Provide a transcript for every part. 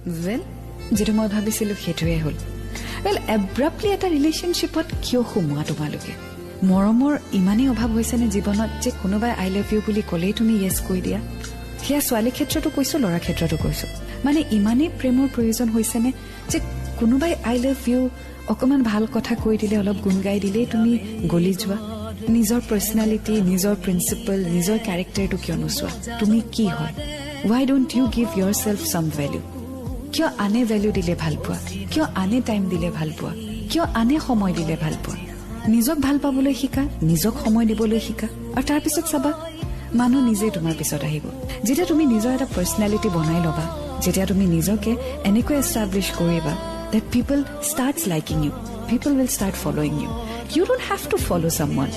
Well, যেটা মই ভাবিছিলো সেইটোৱে হ'ল। Well, abruptly এটা ৰিলেশ্যনশ্বিপত কিয় সোমোৱা তোমালোকে? মৰমৰ ইমানেই অভাৱ হৈছেনে জীৱনত যে কোনোবাই আই লাভ ইউ বুলি ক'লেই তুমি য়েছ কৈ দিয়া? সেয়া ছোৱালীৰ ক্ষেত্ৰতো কৈছো, ল'ৰাৰ ক্ষেত্ৰতো কৈছো। মানে ইমানেই প্ৰেমৰ প্ৰয়োজন হৈছেনে যে কোনোবাই আই লাভ ইউ অকমান ভাল কথা কৈ দিলে, অলপ গুণ গাই দিলেই তুমি গলি যোৱা? নিজৰ পাৰ্চনেলিটি, নিজৰ প্ৰিন্সিপল, নিজৰ কেৰেক্টাৰটো কিয় নোচোৱা? তুমি কি হয়? Why don't you give yourself some value? কিয় আনে ভেলু দিলে ভাল পোৱা? কিয় আনে টাইম দিলে ভাল পোৱা? কিয় আনে সময় দিলে ভাল পোৱা? নিজক ভাল পাবলৈ শিকা, নিজক সময় দিবলৈ শিকা, আৰু তাৰপিছত চাবা মানুহ নিজে তোমাৰ পিছত আহিব। যেতিয়া তুমি নিজৰ এটা পাৰ্চনেলিটি বনাই ল'বা, যেতিয়া তুমি নিজকে এনেকৈ এষ্টাব্লিছ কৰিবা that people starts liking you, people will start following you. You don't have to follow someone,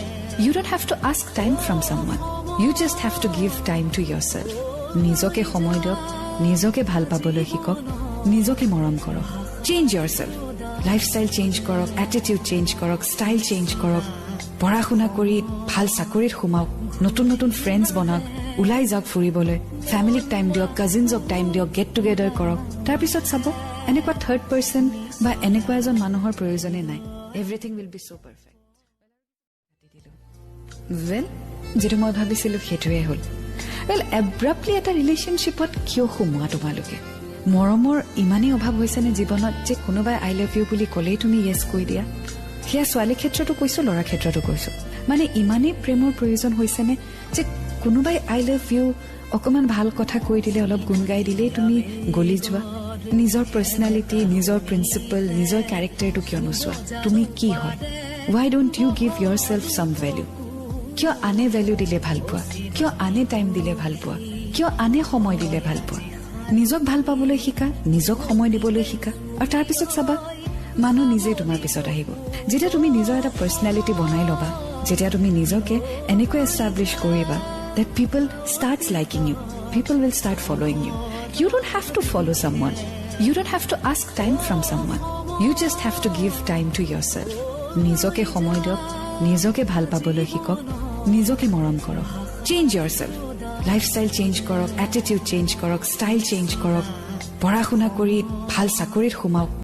you don't have to ask time from someone, you just have to give time to yourself. নিজকে সময় দিয়ক, নিজকে ভাল পাবলৈ শিকক, নিজকে মৰম কৰক। চেঞ্জ yourself, লাইফষ্টাইল চেঞ্জ কৰক, এটিটিউড চেঞ্জ কৰক, ষ্টাইল চেঞ্জ কৰক, পঢ়া শুনা কৰি ভাল চাকৰিত সোমাওক, নতুন নতুন ফ্ৰেণ্ডছ বনাওক, ওলাই যাওক ফুৰিবলৈ, ফেমিলিক টাইম দিয়ক, কাজিনছক টাইম দিয়ক, গেট টুগেডাৰ কৰক। তাৰপিছত চাব এনেকুৱা থাৰ্ড পাৰ্চন বা এনেকুৱা এজন মানুহৰ প্ৰয়োজনে নাই। Everything will be so' perfect. Well, যেটা মই ভাবিছিলো সেইটোৱে হ'ল। ৱেল, এব্ৰাপ্টলি এটা ৰিলেশ্যনশ্বিপত কিয় সোমোৱা তোমালোকে? মৰমৰ ইমানেই অভাৱ হৈছেনে জীৱনত যে কোনোবাই আই লাভ ইউ বুলি ক'লেই তুমি য়েছ কৈ দিয়া? সেয়া ছোৱালীৰ ক্ষেত্ৰতো কৈছো, ল'ৰাৰ ক্ষেত্ৰতো কৈছো। মানে ইমানেই প্ৰেমৰ প্ৰয়োজন হৈছেনে যে কোনোবাই আই লাভ ইউ অকমান ভাল কথা কৈ দিলে, অলপ গুণ গাই দিলেই তুমি গলি যোৱা? নিজৰ পাৰ্চনেলিটি, নিজৰ প্ৰিন্সিপল, নিজৰ কেৰেক্টাৰটো কিয় নোচোৱা? তুমি কি হয়? Why don't you give yourself some value? কিয় আনে ভেলু দিলে ভাল পোৱা? কিয় আনে টাইম দিলে ভাল পোৱা? কিয় আনে সময় দিলে ভাল পোৱা? নিজক ভাল পাবলৈ শিকা, নিজক সময় দিবলৈ শিকা, আৰু তাৰপিছত চাবা মানুহ নিজে তোমাৰ পিছত আহিব। যেতিয়া তুমি নিজৰ এটা পাৰ্চনেলিটি বনাই ল'বা, যেতিয়া তুমি নিজকে এনেকৈ এষ্টাব্লিছ কৰিবা that people starts liking you, people will start following you. You don't have to follow someone, you don't have to ask time from someone, you just have to give time to yourself. নিজকে সময় দিয়ক, নিজকে ভাল পাবলৈ শিকক, নিজকে মৰম কৰক। চেঞ্জ yourself, লাইফষ্টাইল চেঞ্জ কৰক, এটিটিউড চেঞ্জ কৰক, ষ্টাইল চেঞ্জ কৰক, পঢ়া শুনা কৰি ভাল চাকৰিত সোমাওক,